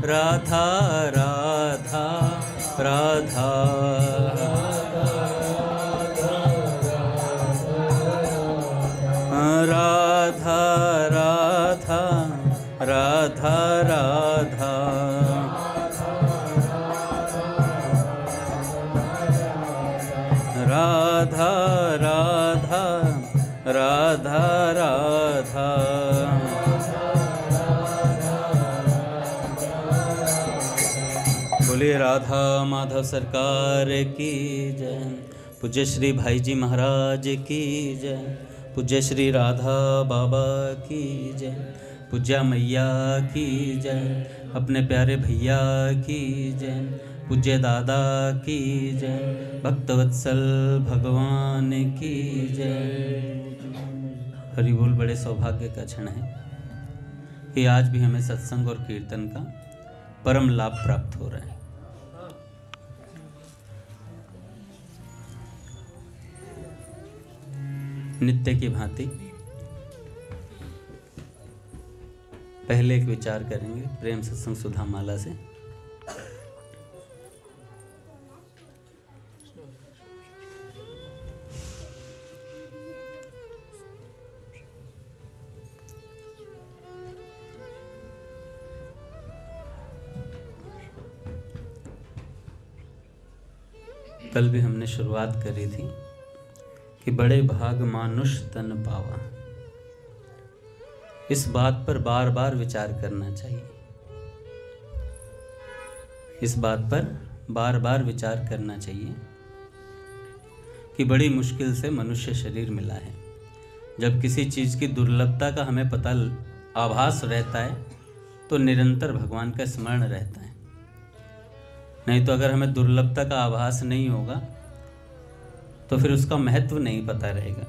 राधा राधा राधा। राधा राधा राधा राधा। राधा राधा राधा राधा। बोलिए राधा माधव सरकार की जय। पूज्य श्री भाई जी महाराज की जय। पूज्य श्री राधा बाबा की जय। पूज्या मैया की जय। अपने प्यारे भैया की जय। पूज्य दादा की जय। भक्तवत्सल भगवान की जय। हरि बोल। बड़े सौभाग्य का क्षण है कि आज भी हमें सत्संग और कीर्तन का परम लाभ प्राप्त हो रहा है। नित्य की भांति पहले एक विचार करेंगे प्रेम सत्संग सुधा माला से। कल भी हमने शुरुआत करी थी कि बड़े भाग मानुष तन पावा। इस बात पर बार बार विचार करना चाहिए। इस बात पर बार बार विचार करना चाहिए कि बड़ी मुश्किल से मनुष्य शरीर मिला है। जब किसी चीज़ की दुर्लभता का हमें पता आभास रहता है तो निरंतर भगवान का स्मरण रहता है। नहीं तो अगर हमें दुर्लभता का आभास नहीं होगा तो फिर उसका महत्व नहीं पता रहेगा।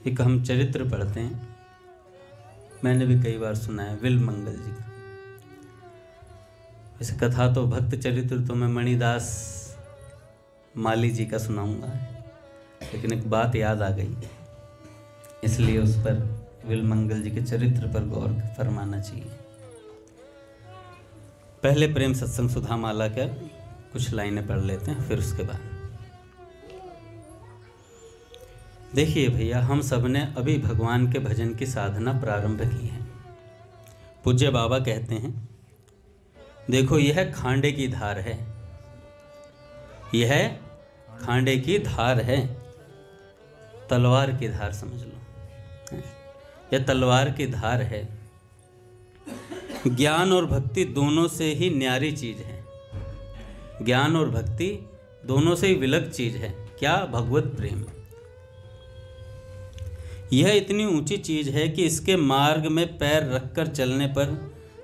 एक हम चरित्र पढ़ते हैं, मैंने भी कई बार सुना है, विल मंगल जी का। वैसे कथा तो भक्त चरित्र तो मैं मणिदास माली जी का सुनाऊंगा, लेकिन एक बात याद आ गई इसलिए उस पर विल मंगल जी के चरित्र पर गौर फरमाना चाहिए। पहले प्रेम सत्संग सुधा माला का कुछ लाइनें पढ़ लेते हैं, फिर उसके बाद देखिए भैया, हम सब ने अभी भगवान के भजन की साधना प्रारंभ की है। पूज्य बाबा कहते हैं, देखो यह खांडे की धार है, यह खांडे की धार है, तलवार की धार समझ लो, यह तलवार की धार है। ज्ञान और भक्ति दोनों से ही न्यारी चीज है। ज्ञान और भक्ति दोनों से ही विलग चीज है। क्या? भगवत प्रेम। यह इतनी ऊंची चीज है कि इसके मार्ग में पैर रखकर चलने पर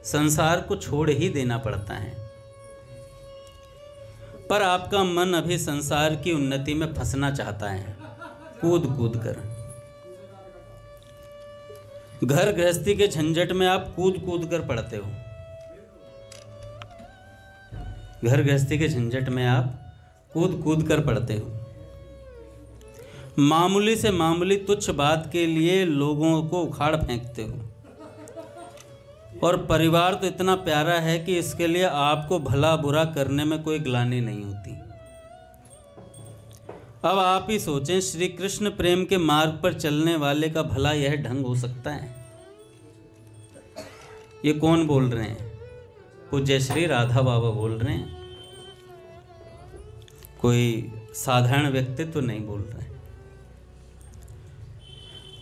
संसार को छोड़ ही देना पड़ता है। पर आपका मन अभी संसार की उन्नति में फंसना चाहता है, कूद कूद कर। घर गृहस्थी के झंझट में आप कूद कूद कर पड़ते हो। घर गृहस्थी के झंझट में आप कूद कूद कर पड़ते हो। मामूली से मामूली तुच्छ बात के लिए लोगों को उखाड़ फेंकते हो। और परिवार तो इतना प्यारा है कि इसके लिए आपको भला बुरा करने में कोई ग्लानि नहीं होती। अब आप ही सोचें, श्री कृष्ण प्रेम के मार्ग पर चलने वाले का भला यह ढंग हो सकता है? ये कौन बोल रहे हैं? पूज्य श्री राधा बाबा बोल रहे हैं, कोई साधारण व्यक्ति तो नहीं बोल रहे हैं।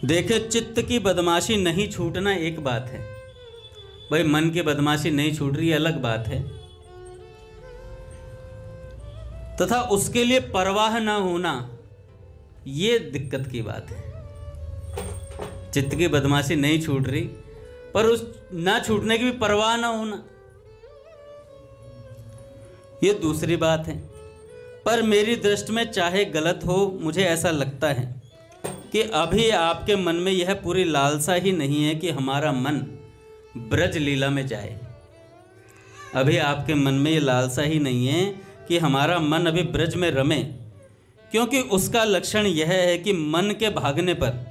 देखे, चित्त की बदमाशी नहीं छूटना एक बात है, भाई मन की बदमाशी नहीं छूट रही अलग बात है, तथा उसके लिए परवाह ना होना ये दिक्कत की बात है। चित्त की बदमाशी नहीं छूट रही पर उस ना छूटने की भी परवाह ना होना, ये दूसरी बात है। पर मेरी दृष्टि में चाहे गलत हो, मुझे ऐसा लगता है कि अभी आपके मन में यह पूरी लालसा ही नहीं है कि हमारा मन ब्रज लीला में जाए। अभी आपके मन में यह लालसा ही नहीं है कि हमारा मन अभी ब्रज में रमे, क्योंकि उसका लक्षण यह है कि मन के भागने पर,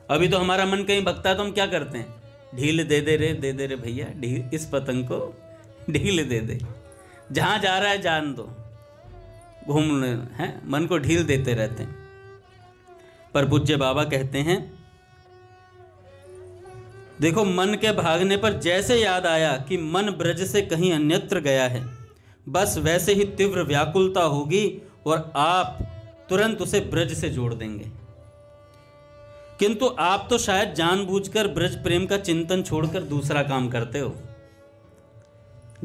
अभी तो हमारा मन कहीं भगता है तो हम क्या करते हैं, ढील दे दे रे भैया, ढील, इस पतंग को ढील दे दे, जहां जा रहा है जान दो, घूमने हैं, मन को ढील देते रहते हैं। पर पूज्य बाबा कहते हैं, देखो मन के भागने पर जैसे याद आया कि मन ब्रज से कहीं अन्यत्र गया है, बस वैसे ही तीव्र व्याकुलता होगी और आप तुरंत उसे ब्रज से जोड़ देंगे। किंतु आप तो शायद जानबूझकर ब्रज प्रेम का चिंतन छोड़कर दूसरा काम करते हो,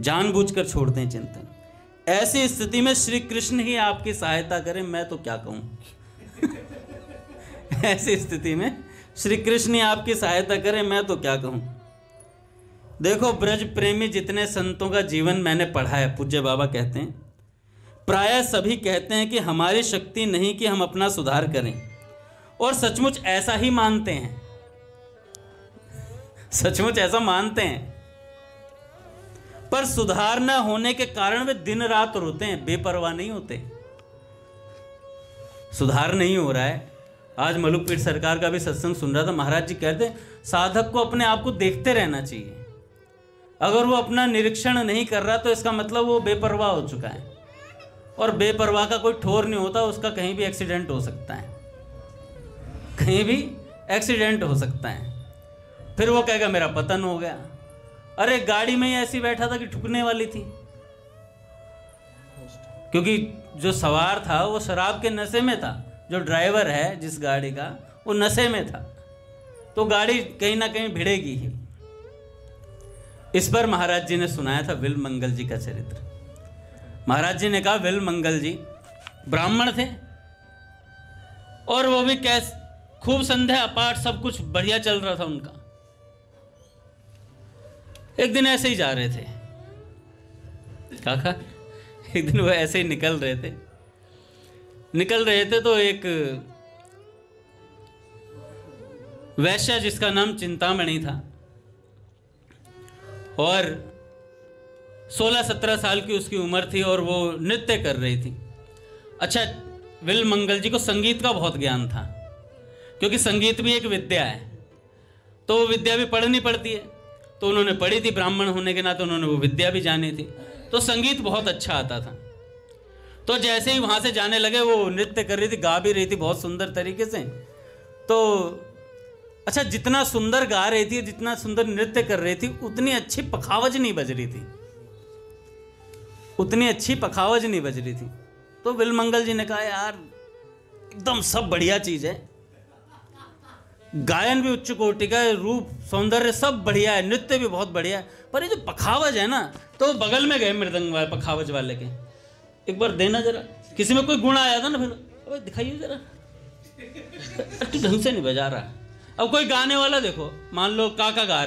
जानबूझकर छोड़ते हैं चिंतन। ऐसी स्थिति में श्री कृष्ण ही आपकी सहायता करें, मैं तो क्या कहूं। ऐसी स्थिति में श्री कृष्ण ही आपकी सहायता करें, मैं तो क्या कहूं। देखो ब्रज प्रेमी जितने संतों का जीवन मैंने पढ़ा है, पूज्य बाबा कहते हैं, प्रायः सभी कहते हैं कि हमारी शक्ति नहीं कि हम अपना सुधार करें, और सचमुच ऐसा ही मानते हैं, सचमुच ऐसा मानते हैं। पर सुधार न होने के कारण वे दिन रात रोते हैं, बेपरवाह नहीं होते। सुधार नहीं हो रहा है। आज मलुकपीठ सरकार का भी सत्संग सुन रहा था, महाराज जी कहते हैं साधक को अपने आप को देखते रहना चाहिए। अगर वो अपना निरीक्षण नहीं कर रहा तो इसका मतलब वो बेपरवाह हो चुका है, और बेपरवाह का कोई ठोर नहीं होता, उसका कहीं भी एक्सीडेंट हो सकता है, कहीं भी एक्सीडेंट हो सकता है। फिर वो कहेगा मेरा पतन हो गया। अरे गाड़ी में ही ऐसी बैठा था कि ठुकने वाली थी, क्योंकि जो सवार था वो शराब के नशे में था, जो ड्राइवर है जिस गाड़ी का वो नशे में था, तो गाड़ी कहीं ना कहीं भिड़ेगी ही। इस पर महाराज जी ने सुनाया था विल मंगल जी का चरित्र। महाराज जी ने कहा विल मंगल जी ब्राह्मण थे, और वो भी कैसे खूब संध्या पाठ सब कुछ बढ़िया चल रहा था उनका। एक दिन ऐसे ही जा रहे थे काका, एक दिन वो ऐसे ही निकल रहे थे तो एक वैश्या जिसका नाम चिंतामणि था, और 16-17 साल की उसकी उम्र थी, और वो नृत्य कर रही थी। अच्छा, विल मंगल जी को संगीत का बहुत ज्ञान था, क्योंकि संगीत भी एक विद्या है, तो वो विद्या भी पढ़नी पड़ती है, तो उन्होंने पढ़ी थी, ब्राह्मण होने के नाते उन्होंने वो विद्या भी जानी थी, तो संगीत बहुत अच्छा आता था। तो जैसे ही वहाँ से जाने लगे, वो नृत्य कर रही थी, गा भी रही थी बहुत सुंदर तरीके से। तो अच्छा, जितना सुंदर गा रही थी, जितना सुंदर नृत्य कर रही थी, उतनी अच्छी पखावज नहीं बज रही थी, उतनी अच्छी पखावज नहीं बज रही थी। तो विल मंगल जी ने कहा यार एकदम सब बढ़िया चीज़ है, गायन भी उच्च कोटि का है, रूप सौंदर्य सब बढ़िया है, नृत्य भी बहुत बढ़िया है, पर ये जो पखावज है ना, तो बगल में गए मृदंग वाले पखावज वाले के, एक बार देना जरा, किसी में कोई गुण आया था ना, फिर अबे दिखाइए जरा, तू ढंग से नहीं बजा रहा। अब कोई गाने वाला देखो, मान लो काका गा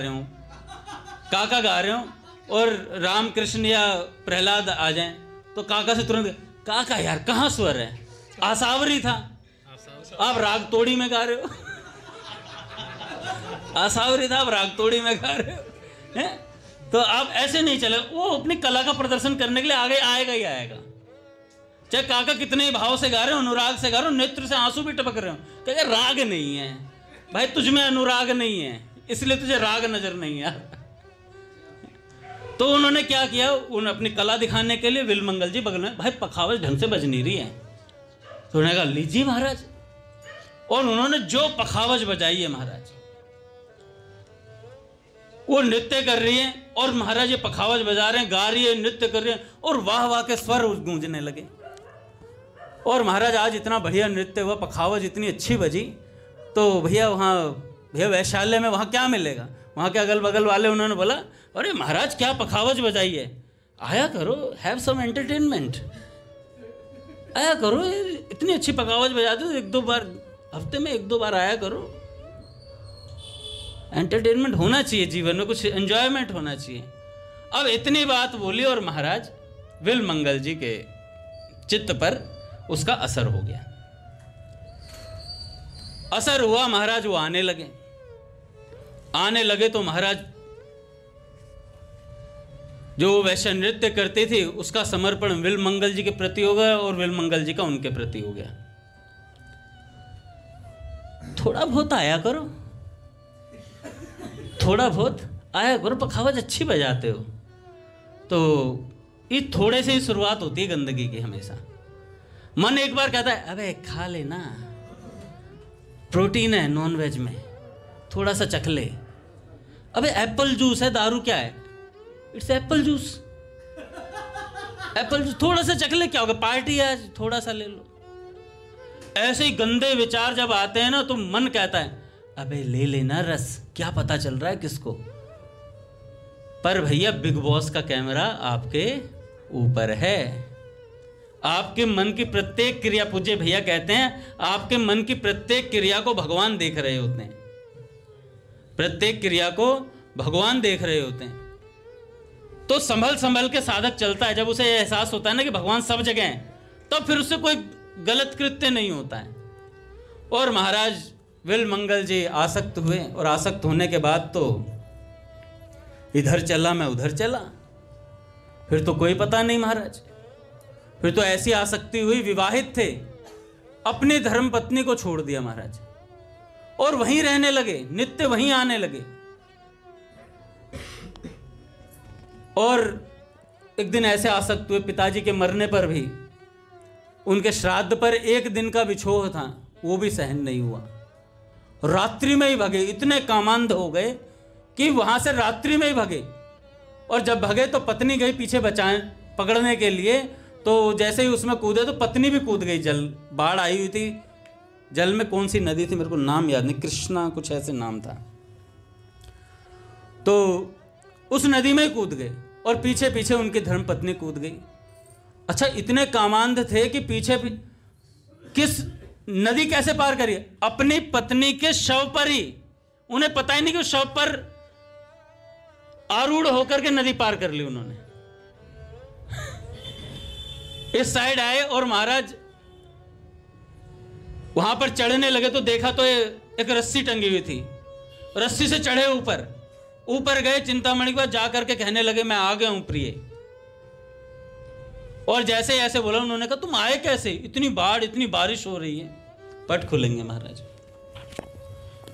रहे हो और राम कृष्ण या प्रहलाद आ जाएं, तो काका से तुरंत काका यार कहाँ स्वर है, आसावरी था, आप राग तोड़ी में गा रहे हो। आसावरी था, आप राग तोड़ी में गा रहे हो हैं? तो आप ऐसे नहीं चले। वो अपनी कला का प्रदर्शन करने के लिए आगे आएगा ही आएगा, चाहे काका कितने भाव से गा रहे हो, अनुराग से गा रहे हो, नेत्र से आंसू भी टपक रहे हो, कहेगा राग नहीं है भाई, तुझमें अनुराग नहीं है, इसलिए तुझे राग नजर नहीं है। तो उन्होंने क्या किया, उन्होंने अपनी कला दिखाने के लिए विल मंगल जी बगल में, भाई पखावज ढंग से बज नहीं रही है, तो उन्होंने कहा लीजिए महाराज, और उन्होंने जो पखावज बजाई है महाराज, वो नृत्य कर रही है और महाराज ये पखावज बजा रहे हैं, गा रही है, नृत्य कर रहे हैं, और वाह वाह के स्वर गूंजने लगे। और महाराज आज इतना बढ़िया नृत्य हुआ, पखावज इतनी अच्छी बजी, तो भैया वैशाल्य में वहाँ क्या मिलेगा, वहाँ के अगल बगल वाले उन्होंने बोला अरे महाराज क्या पखावज बजाई है, आया करो, हैव सम एंटरटेनमेंट, आया करो, इतनी अच्छी पखावज बजाते हो, 1-2 बार हफ्ते में 1-2 बार आया करो, एंटरटेनमेंट होना चाहिए जीवन में, कुछ एंजॉयमेंट होना चाहिए। अब इतनी बात बोली और महाराज विल मंगल जी के चित्त पर उसका असर हो गया, असर हुआ, महाराज वो आने लगे तो महाराज जो वैश्य नृत्य करते थे उसका समर्पण विल्वमंगल जी के प्रति हो गया और विल्वमंगल जी का उनके प्रति हो गया। थोड़ा बहुत आया करो, थोड़ा बहुत आया करो, पखावज अच्छी बजाते हो। तो ये थोड़े से ही शुरुआत होती है गंदगी की। हमेशा मन एक बार कहता है अबे खा लेना, प्रोटीन है नॉन वेज में, थोड़ा सा चख ले। अबे एप्पल जूस है, दारू क्या है? It's Apple juice, Apple juice थोड़ा सा चख ले, क्या होगा? पार्टी है आज, थोड़ा सा ले लो। ऐसे ही गंदे विचार जब आते हैं ना तो मन कहता है अबे ले लेना रस, क्या पता चल रहा है किसको। पर भैया बिग बॉस का कैमरा आपके ऊपर है। आपके मन की प्रत्येक क्रिया, पूज्य भैया कहते हैं आपके मन की प्रत्येक क्रिया को भगवान देख रहे होते हैं, प्रत्येक क्रिया को भगवान देख रहे होते हैं। तो संभल संभल के साधक चलता है। जब उसे एहसास होता है ना कि भगवान सब जगह है, तब फिर उससे कोई गलत कृत्य नहीं होता है। और महाराज विल्वमंगल जी आसक्त हुए, और आसक्त होने के बाद तो इधर चला मैं उधर चला, फिर तो कोई पता नहीं महाराज। फिर तो ऐसी आसक्ति हुई, विवाहित थे, अपनी धर्म पत्नी को छोड़ दिया महाराज और वहीं रहने लगे, नित्य वहीं आने लगे। और एक दिन ऐसे आसक्त हुए, पिताजी के मरने पर भी, उनके श्राद्ध पर एक दिन का विछोह था, वो भी सहन नहीं हुआ। रात्रि में ही भगे, इतने कामांध हो गए कि वहां से रात्रि में ही भगे। और जब भगे तो पत्नी गई पीछे बचाए पकड़ने के लिए, तो जैसे ही उसमें कूदे तो पत्नी भी कूद गई। जल बाढ़ आई हुई थी, जल में कौन सी नदी थी मेरे को नाम याद नहीं, कृष्णा कुछ ऐसे नाम था। तो उस नदी में कूद गए और पीछे पीछे उनकी धर्मपत्नी कूद गई। अच्छा, इतने कामांध थे कि पीछे किस नदी कैसे पार करी? अपनी पत्नी के शव पर ही, उन्हें पता ही नहीं कि उस शव पर आरूढ़ होकर के नदी पार कर ली उन्होंने। इस साइड आए और महाराज वहां पर चढ़ने लगे तो देखा तो एक रस्सी टंगी हुई थी। रस्सी से चढ़े ऊपर गए, चिंतामणि के पास जाकर के कहने लगे मैं आ गया हूं प्रिय। और जैसे ऐसे बोला, उन्होंने कहा तुम आए कैसे? इतनी बाढ़, इतनी बारिश हो रही है। पट खुलेंगे महाराज।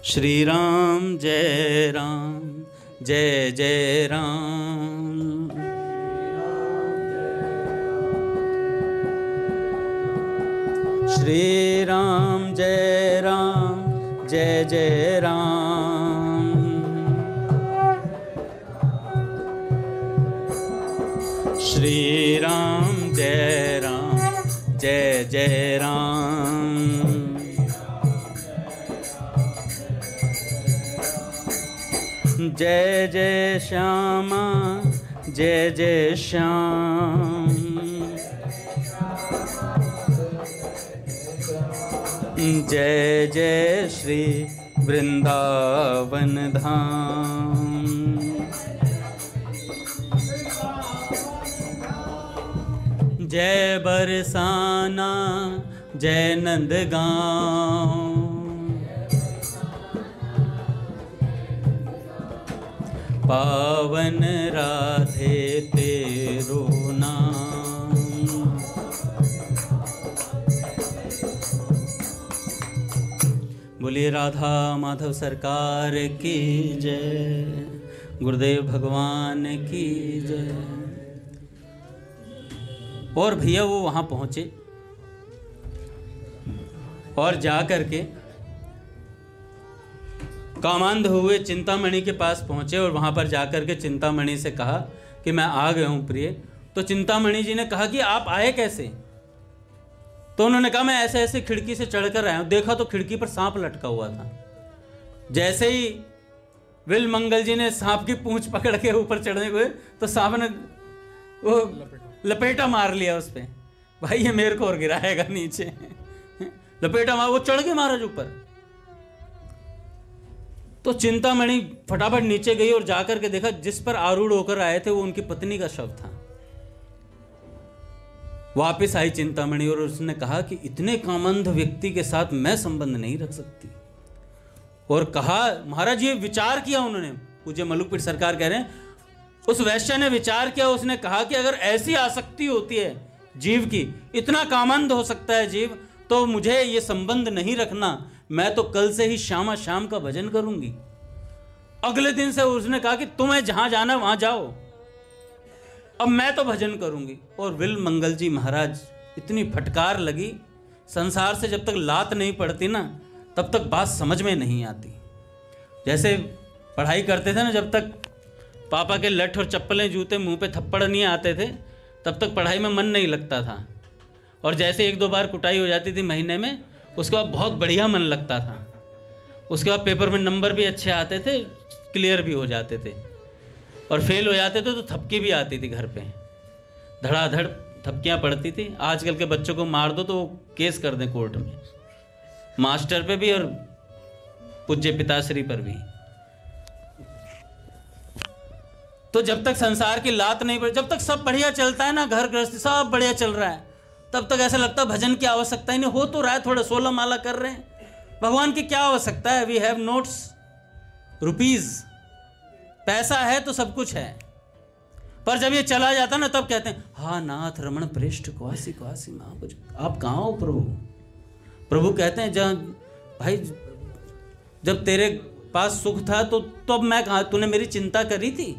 श्री राम जय राम, जय जय राम। श्री राम जय राम, जय जय राम। श्री राम जय राम, जय जय राम। जय जय श्यामा, जय जय श्याम। जय जय श्री वृंदावन धाम। जय बरसाना, जय नंदगांव। पावन राधे तेरो नाम। बोलिए राधा माधव सरकार की जय, गुरुदेव भगवान की जय। और भैया वो वहां पहुंचे और जा करके कामांध हुए चिंतामणि के पास पहुंचे और वहां पर जाकर के चिंतामणि से कहा कि मैं आ गया हूं प्रिय। तो चिंतामणि जी ने कहा कि आप आए कैसे? तो उन्होंने कहा मैं ऐसे ऐसे खिड़की से चढ़कर आया हूं। देखा तो खिड़की पर सांप लटका हुआ था। जैसे ही विल्वमंगल जी ने सांप की पूंछ पकड़ के ऊपर चढ़ने को तो सांप ने वो लपेटा मार लिया उस पे। भाई ये मेरे को और गिराएगा नीचे। लपेटा मार, वो चढ़ गए महाराज ऊपर। तो चिंतामणि फटाफट नीचे गई और जाकर के देखा जिस पर आरूढ़ होकर आए थे वो उनकी पत्नी का शव था। वापस आई चिंतामणि और उसने कहा कि इतने कामंध व्यक्ति के साथ मैं संबंध नहीं रख सकती। और कहा महाराज ये विचार किया उन्होंने। पूज्य मलुकपीठ सरकार कह रहे हैं उस वैश्य ने विचार किया, उसने कहा कि अगर ऐसी आसक्ति होती है जीव की, इतना कामंद हो सकता है जीव, तो मुझे ये संबंध नहीं रखना, मैं तो कल से ही शाम शाम का भजन करूंगी। अगले दिन से उसने कहा कि तुम्हें जहां जाना वहां जाओ, अब मैं तो भजन करूंगी। और विल मंगल जी महाराज, इतनी फटकार लगी, संसार से जब तक लात नहीं पड़ती ना तब तक बात समझ में नहीं आती। जैसे पढ़ाई करते थे ना, जब तक पापा के लठ और चप्पलें जूते मुंह पे थप्पड़ नहीं आते थे तब तक पढ़ाई में मन नहीं लगता था, और जैसे 1-2 बार कुटाई हो जाती थी महीने में, उसके बाद बहुत बढ़िया मन लगता था। उसके बाद पेपर में नंबर भी अच्छे आते थे, क्लियर भी हो जाते थे, और फेल हो जाते थे तो थपकी भी आती थी घर पे, धड़ाधड़ थपकियाँ पड़ती थी। आजकल के बच्चों को मार दो तो वो केस कर दें कोर्ट में, मास्टर पे भी और पूज्य पिताश्री पर भी। तो जब तक संसार की लात नहीं पड़ी, जब तक सब बढ़िया चलता है ना, घर गृहस्थी सब बढ़िया चल रहा है, तब तक ऐसा लगता है भजन की आवश्यकता ही नहीं। हो तो रहा है, थोड़ा 16 माला कर रहे हैं, भगवान की क्या आवश्यकता है। वी हैव नोट्स, रुपीज, पैसा है तो सब कुछ है। पर जब ये चला जाता ना तब कहते हैं, हाँ नाथ रमण पृष्ठ क्वासी क्वासी माँ, कुछ आप कहाँ हो प्रभु। प्रभु कहते हैं, जब भाई जब तेरे पास सुख था तो तब मैं कहा, तूने मेरी चिंता करी थी।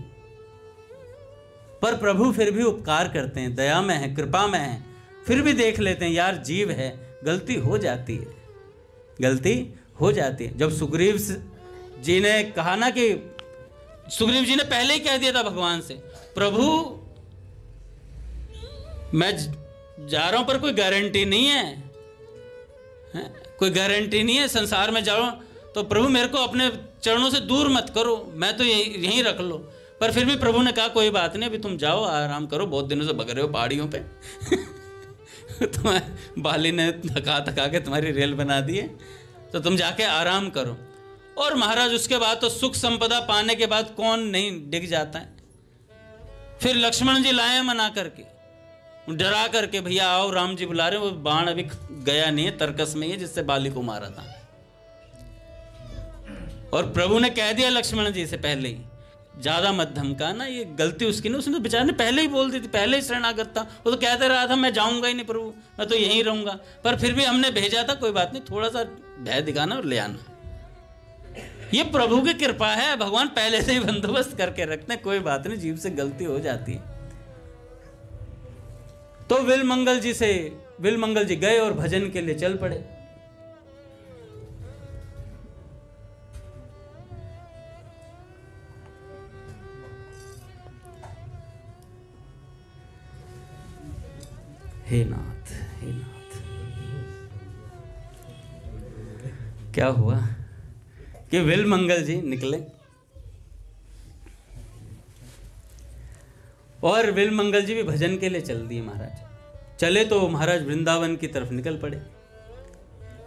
पर प्रभु फिर भी उपकार करते हैं, दया में है, कृपा में है, फिर भी देख लेते हैं यार जीव है, गलती हो जाती है, गलती हो जाती है। जब सुग्रीव जी ने कहा ना कि सुग्रीव जी ने पहले ही कह दिया था भगवान से, प्रभु मैं जा रहा हूं पर कोई गारंटी नहीं है, कोई गारंटी नहीं है, संसार में जाऊं तो प्रभु मेरे को अपने चरणों से दूर मत करो, मैं तो यहीं रख लो। पर फिर भी प्रभु ने कहा कोई बात नहीं, अभी तुम जाओ आराम करो, बहुत दिनों से भग रहे हो पहाड़ियों पे तुम्हें बाली ने थका थका के तुम्हारी रेल बना दी है, तो तुम जाके आराम करो। और महाराज उसके बाद तो सुख संपदा पाने के बाद कौन नहीं डिग जाता है। फिर लक्ष्मण जी लाए मना करके, डरा करके, भैया आओ राम जी बुला रहे, वो बाण अभी गया नहीं है, तरकस में ही है जिससे बाली को मारा था। और प्रभु ने कह दिया लक्ष्मण जी से पहले ही, ज्यादा मत धमका ना, ये गलती उसकी नहीं, उसने तो बेचारे ने पहले ही बोल दी थी, पहले ही शरणागत था, वो तो कहते रहा था मैं जाऊंगा ही नहीं प्रभु, मैं तो यहीं रहूंगा। पर फिर भी हमने भेजा था, कोई बात नहीं, थोड़ा सा भय दिखाना और ले आना। ये प्रभु की कृपा है, भगवान पहले से ही बंदोबस्त करके रखते हैं, कोई बात नहीं, जीव से गलती हो जाती है। तो विल मंगल जी गए और भजन के लिए चल पड़े। हे नाथ, हे नाथ, क्या हुआ कि विल मंगल जी निकले और विल मंगल जी भी भजन के लिए चल दिए। महाराज चले तो महाराज वृंदावन की तरफ निकल पड़े,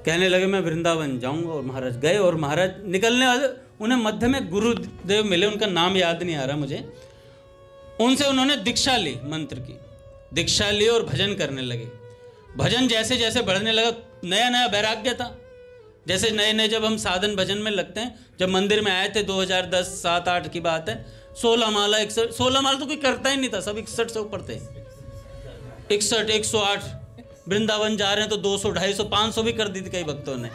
कहने लगे मैं वृंदावन जाऊंगा। और महाराज गए, और महाराज निकलने वाले, उन्हें मध्य में गुरुदेव मिले, उनका नाम याद नहीं आ रहा मुझे, उनसे उन्होंने दीक्षा ली, मंत्र की दीक्षा ली और भजन करने लगे। भजन जैसे जैसे बढ़ने लगा, नया नया वैराग्य था। जैसे नए नए जब हम साधन भजन में लगते हैं, जब मंदिर में आए थे 2010-7-8 की बात है, 16 माला 16 माला तो कोई करता ही नहीं था, सब 61 से ऊपर थे, 61 108। वृंदावन जा रहे हैं तो 200 250 500 भी कर दी थी कई भक्तों ने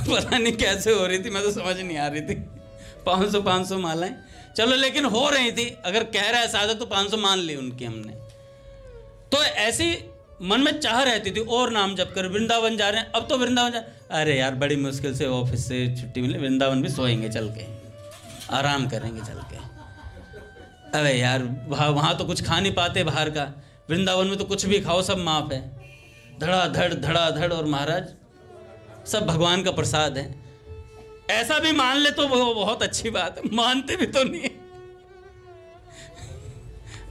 पता नहीं कैसे हो रही थी, मैं तो समझ नहीं आ रही थी। 500 मालाएं, चलो लेकिन हो रही थी, अगर कह रहा है साधक तो 500 मान ली उनकी हमने। तो ऐसी मन में चाह रहती थी और नाम जप कर, वृंदावन जा रहे हैं, अब तो वृंदावन जा, अरे यार बड़ी मुश्किल से ऑफिस से छुट्टी मिले, वृंदावन भी सोएंगे चल के, आराम करेंगे चल के। अरे यार वहाँ तो कुछ खा नहीं पाते बाहर का, वृंदावन में तो कुछ भी खाओ सब माफ है, धड़ाधड़। और महाराज सब भगवान का प्रसाद है, ऐसा भी मान ले तो वो बहुत अच्छी बात है, मानते भी तो नहीं है,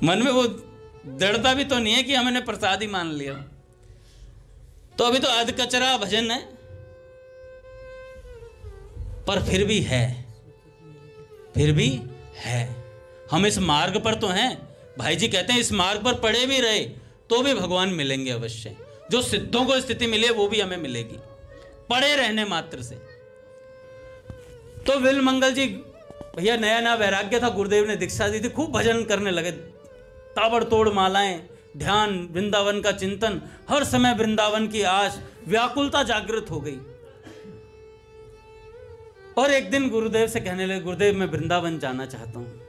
मन में वो दृढ़ता भी तो नहीं है कि हमने प्रसाद ही मान लिया। तो अभी तो अध कचरा भजन है, पर फिर भी है, हम इस मार्ग पर तो हैं। भाई जी कहते हैं इस मार्ग पर पड़े भी रहे तो भी भगवान मिलेंगे अवश्य। जो सिद्धों को स्थिति मिली है वो भी हमें मिलेगी, पड़े रहने मात्र से। तो विल मंगल जी भैया नया नया वैराग्य था, गुरुदेव ने दीक्षा दी थी, खूब भजन करने लगे, ताबड़तोड़ मालाएं, ध्यान, वृंदावन का चिंतन, हर समय वृंदावन की आश, व्याकुलता जागृत हो गई। और एक दिन गुरुदेव से कहने लगे, गुरुदेव मैं वृंदावन जाना चाहता हूँ।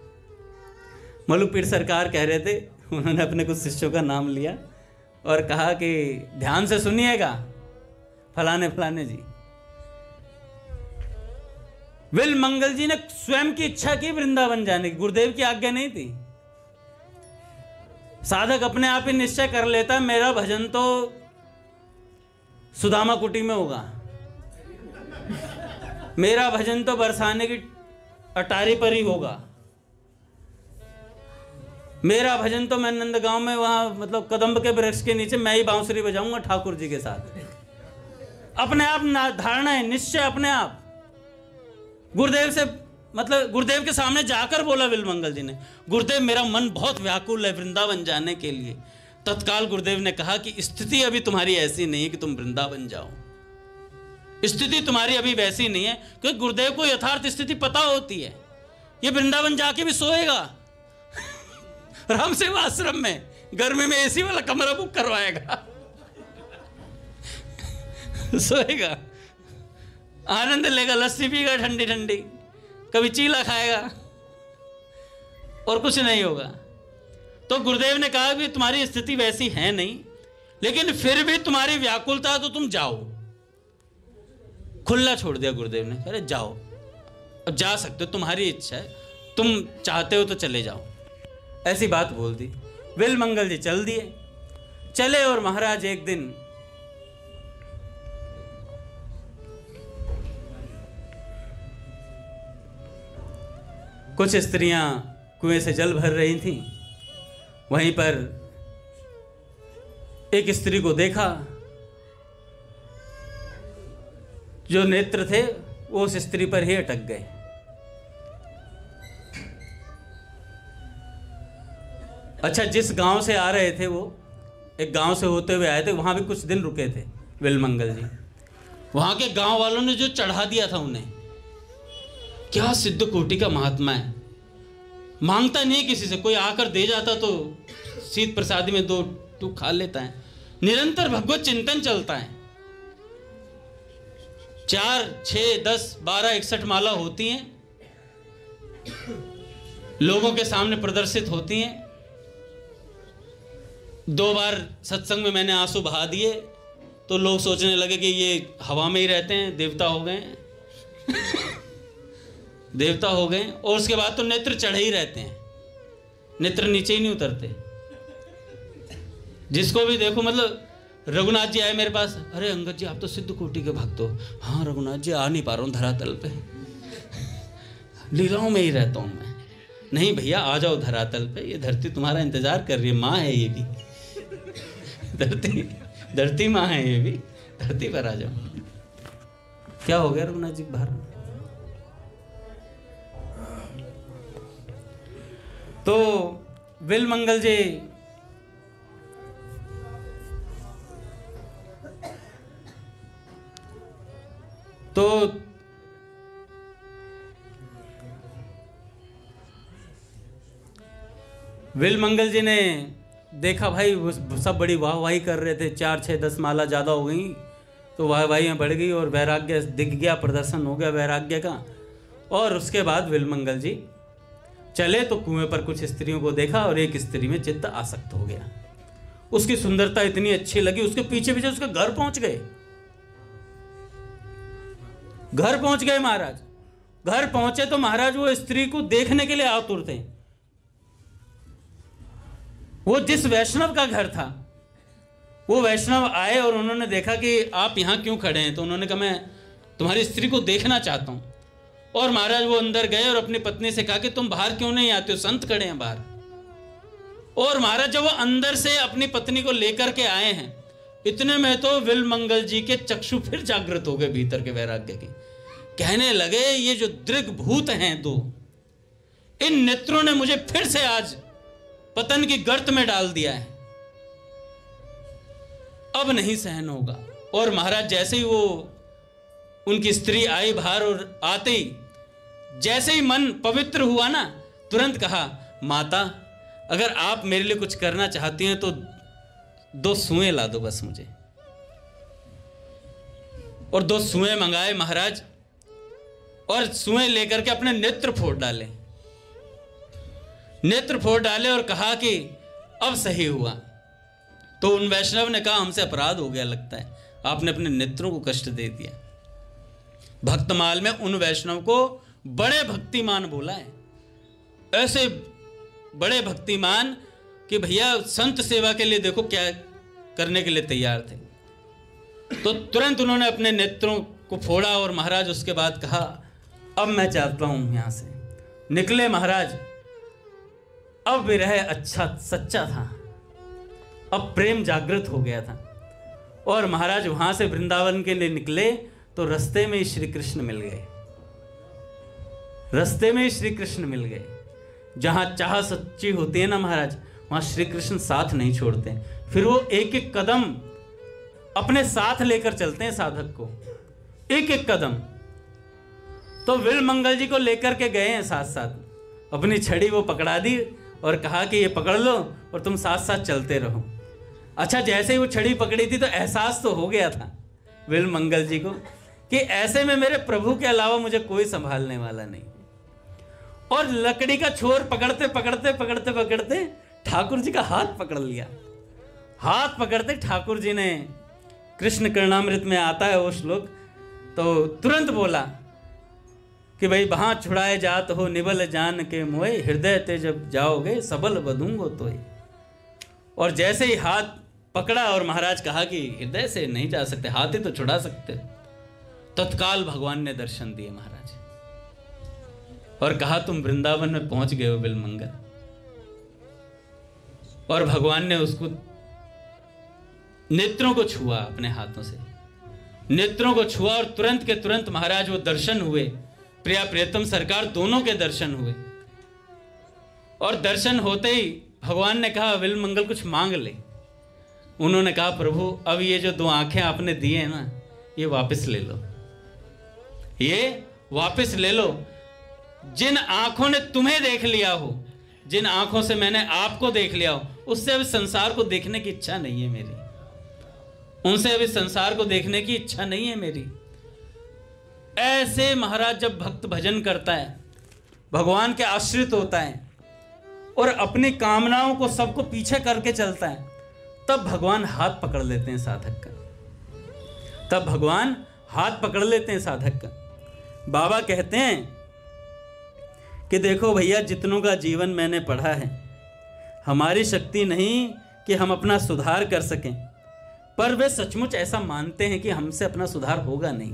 मलुकपीर सरकार कह रहे थे, उन्होंने अपने कुछ शिष्यों का नाम लिया और कहा कि ध्यान से सुनिएगा, फलाने फलाने जी। विल मंगल जी ने स्वयं की इच्छा की वृंदावन जाने की, गुरुदेव की आज्ञा नहीं थी। साधक अपने आप ही निश्चय कर लेता है, मेरा भजन तो सुदामा कुटी में होगा, मेरा भजन तो बरसाने की अटारी पर ही होगा, मेरा भजन तो मैं नंदगांव में वहां मतलब कदम्ब के वृक्ष के नीचे मैं ही बांसुरी बजाऊंगा ठाकुर जी के साथ। अपने आप धारणा है, निश्चय अपने आप। गुरुदेव से मतलब गुरुदेव के सामने जाकर बोला विलमंगल जी ने, गुरुदेव मेरा मन बहुत व्याकुल है वृंदावन जाने के लिए। तत्काल गुरुदेव ने कहा कि स्थिति अभी तुम्हारी ऐसी नहीं है कि तुम वृंदावन जाओ, स्थिति तुम्हारी अभी वैसी नहीं है, क्योंकि गुरुदेव को यथार्थ स्थिति पता होती है। ये वृंदावन जाके भी सोएगा राम सेवा आश्रम में, गर्मी में एसी वाला कमरा बुक करवाएगा सोएगा, आनंद लेगा, लस्सी पीगा ठंडी ठंडी, कभी चीला खाएगा और कुछ नहीं होगा। तो गुरुदेव ने कहा कि तुम्हारी स्थिति वैसी है नहीं, लेकिन फिर भी तुम्हारी व्याकुलता तो तुम जाओ। खुला छोड़ दिया गुरुदेव ने, अरे जाओ, अब जा सकते हो, तुम्हारी इच्छा है, तुम चाहते हो तो चले जाओ, ऐसी बात बोल दी। विल मंगल जी चल दिए, चले। और महाराज एक दिन कुछ स्त्रियां कुएं से जल भर रही थीं, वहीं पर एक स्त्री को देखा, जो नेत्र थे वो उस स्त्री पर ही अटक गए। अच्छा, जिस गांव से आ रहे थे वो एक गांव से होते हुए आए थे, वहां भी कुछ दिन रुके थे विलमंगल जी। वहां के गांव वालों ने जो चढ़ा दिया था उन्हें, क्या सिद्ध कोटि का महात्मा है, मांगता नहीं किसी से, कोई आकर दे जाता तो शीत प्रसादी में 2 टूक खा लेता है, निरंतर भगवत चिंतन चलता है। 4, 6, 10, 12, 61 माला होती हैं, लोगों के सामने प्रदर्शित होती हैं। 2 बार सत्संग में मैंने आंसू बहा दिए तो लोग सोचने लगे कि ये हवा में ही रहते हैं, देवता हो गए देवता हो गए। और उसके बाद तो नेत्र चढ़े ही रहते हैं, नेत्र नीचे ही नहीं उतरते। जिसको भी देखो, मतलब रघुनाथ जी आए मेरे पास, अरे अंगद जी आप तो सिद्ध कोटि के भक्त हो। हाँ रघुनाथ जी, आ नहीं पा रहा हूँ धरातल पे, लीलाओं में ही रहता हूँ मैं। नहीं भैया आ जाओ धरातल पे, ये धरती तुम्हारा इंतजार कर रही है, माँ है ये भी धरती माँ है ये भी, धरती पर आ जाओ। क्या हो गया रघुनाथ जी बाहर? तो विलमंगल जी तो विलमंगल जी ने देखा भाई सब बड़ी वाहवाही कर रहे थे, 4, 6, 10 माला ज़्यादा हो गई तो वाहवाहियाँ बढ़ गई और वैराग्य दिख गया, प्रदर्शन हो गया वैराग्य का। और उसके बाद विलमंगल जी चले तो कुएं पर कुछ स्त्रियों को देखा और एक स्त्री में चित्त आसक्त हो गया। उसकी सुंदरता इतनी अच्छी लगी, उसके पीछे पीछे उसके घर पहुंच गए। घर पहुंच गए महाराज। घर पहुंचे तो महाराज वो स्त्री को देखने के लिए आतुर थे। वो जिस वैष्णव का घर था, वो वैष्णव आए और उन्होंने देखा कि आप यहाँ क्यों खड़े हैं। तो उन्होंने कहा मैं तुम्हारी स्त्री को देखना चाहता हूँ। और महाराज वो अंदर गए और अपनी पत्नी से कहा कि तुम बाहर क्यों नहीं आते हो, संत खड़े हैं बाहर। और महाराज जब वो अंदर से अपनी पत्नी को लेकर के आए हैं, इतने में तो विलमंगल जी के चक्षु फिर जागृत हो गए भीतर के वैराग्य के। कहने लगे ये जो दृग्भूत हैं 2, इन नेत्रों ने मुझे फिर से आज पतन की गर्त में डाल दिया है, अब नहीं सहन होगा। और महाराज जैसे ही वो उनकी स्त्री आई बाहर और आते ही जैसे ही मन पवित्र हुआ ना, तुरंत कहा, माता अगर आप मेरे लिए कुछ करना चाहती हैं तो 2 सुएं ला दो बस मुझे। और 2 सुएं मंगाए महाराज, और सुएं लेकर के अपने नेत्र फोड़ डाले, नेत्र फोड़ डाले और कहा कि अब सही हुआ। तो उन वैष्णव ने कहा, हमसे अपराध हो गया लगता है, आपने अपने नेत्रों को कष्ट दे दिया। भक्तमाल में उन वैष्णव को बड़े भक्तिमान बोला है, ऐसे बड़े भक्तिमान कि भैया संत सेवा के लिए देखो क्या करने के लिए तैयार थे। तो तुरंत उन्होंने अपने नेत्रों को फोड़ा और महाराज उसके बाद कहा, अब मैं चाहता हूं यहां से। निकले महाराज, अब विरह अच्छा सच्चा था, अब प्रेम जागृत हो गया था। और महाराज वहां से वृंदावन के लिए निकले तो रास्ते में ही श्री कृष्ण मिल गए, रास्ते में ही श्री कृष्ण मिल गए। जहां चाह सच्ची होती है ना महाराज, वहां श्री कृष्ण साथ नहीं छोड़ते, फिर वो एक एक कदम अपने साथ लेकर चलते हैं साधक को, एक एक कदम। तो विल मंगल जी को लेकर के गए हैं साथ साथ, अपनी छड़ी वो पकड़ा दी और कहा कि ये पकड़ लो और तुम साथ साथ चलते रहो। अच्छा, जैसे ही वो छड़ी पकड़ी थी तो एहसास तो हो गया था विल मंगल जी को कि ऐसे में मेरे प्रभु के अलावा मुझे कोई संभालने वाला नहीं। और लकड़ी का छोर पकड़ते पकड़ते पकड़ते पकड़ते ठाकुर जी का हाथ पकड़ लिया। हाथ पकड़ते ठाकुर जी ने, कृष्ण कर्णामृत में आता है वो श्लोक, तो तुरंत बोला कि भाई वहां छुड़ाए जात हो निबल जान के मोए, हृदय ते जब जाओगे सबल बधूंगो तोय। और जैसे ही हाथ पकड़ा और महाराज कहा कि हृदय से नहीं जा सकते, हाथ ही तो छुड़ा सकते, तत्काल भगवान ने दर्शन दिए महाराज और कहा, तुम वृंदावन में पहुंच गए हो बिलमंगल। और भगवान ने उसको नेत्रों को छुआ, अपने हाथों से नेत्रों को छुआ और तुरंत के तुरंत महाराज वो दर्शन हुए, प्रिया प्रियतम सरकार दोनों के दर्शन हुए। और दर्शन होते ही भगवान ने कहा, बिलमंगल कुछ मांग ले। उन्होंने कहा, प्रभु अब ये जो 2 आंखें आपने दी है ना, ये वापस ले लो, ये वापस ले लो। जिन आंखों ने तुम्हें देख लिया हो, जिन आंखों से मैंने आपको देख लिया हो, उससे अभी संसार को देखने की इच्छा नहीं है मेरी, उनसे अभी संसार को देखने की इच्छा नहीं है मेरी। ऐसे महाराज जब भक्त भजन करता है, भगवान के आश्रित होता है और अपनी कामनाओं को सबको पीछे करके चलता है, तब भगवान हाथ पकड़ लेते हैं साधक का, तब भगवान हाथ पकड़ लेते हैं साधक का। बाबा कहते हैं कि देखो भैया, जितनों का जीवन मैंने पढ़ा है, हमारी शक्ति नहीं कि हम अपना सुधार कर सकें, पर वे सचमुच ऐसा मानते हैं कि हमसे अपना सुधार होगा नहीं।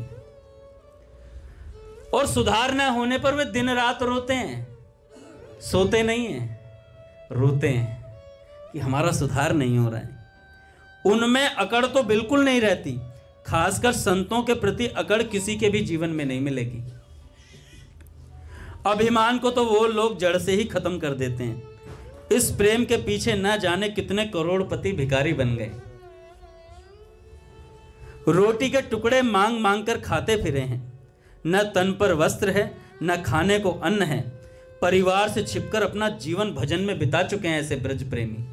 और सुधार न होने पर वे दिन रात रोते हैं, सोते नहीं हैं, रोते हैं कि हमारा सुधार नहीं हो रहा है। उनमें अकड़ तो बिल्कुल नहीं रहती, खासकर संतों के प्रति अकड़ किसी के भी जीवन में नहीं मिलेगी। अभिमान को तो वो लोग जड़ से ही खत्म कर देते हैं। इस प्रेम के पीछे न जाने कितने करोड़पति भिखारी बन गए, रोटी के टुकड़े मांग मांग कर खाते फिरे हैं। न तन पर वस्त्र है, न खाने को अन्न है, परिवार से छिपकर अपना जीवन भजन में बिता चुके हैं ऐसे ब्रज प्रेमी।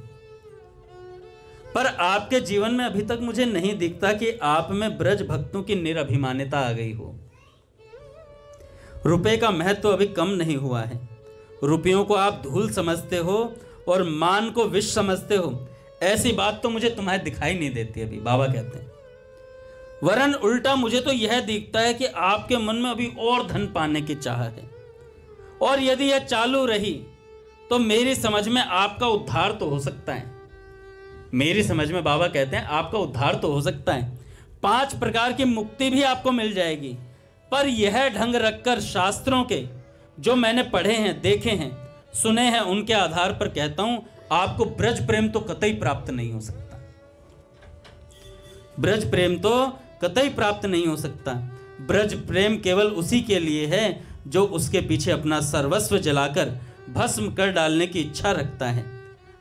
पर आपके जीवन में अभी तक मुझे नहीं दिखता कि आप में ब्रज भक्तों की निरभिमानिता आ गई हो। रुपए का महत्व तो अभी कम नहीं हुआ है, रुपयों को आप धूल समझते हो और मान को विष समझते हो, ऐसी बात तो मुझे तुम्हारे दिखाई नहीं देती अभी, बाबा कहते हैं। वरन उल्टा मुझे तो यह दिखता है कि आपके मन में अभी और धन पाने की चाह है, और यदि यह चालू रही तो मेरी समझ में आपका उद्धार तो हो सकता है। मेरी समझ में बाबा कहते हैं आपका उद्धार तो हो सकता है, 5 प्रकार की मुक्ति भी आपको मिल जाएगी। पर यह ढंग रखकर शास्त्रों के जो मैंने पढ़े हैं, देखे हैं, सुने हैं, उनके आधार पर कहता हूं आपको ब्रज प्रेम तो कतई प्राप्त नहीं हो सकता। ब्रज प्रेम तो कतई प्राप्त नहीं हो सकता। ब्रज प्रेम केवल उसी के लिए है जो उसके पीछे अपना सर्वस्व जलाकर भस्म कर डालने की इच्छा रखता है।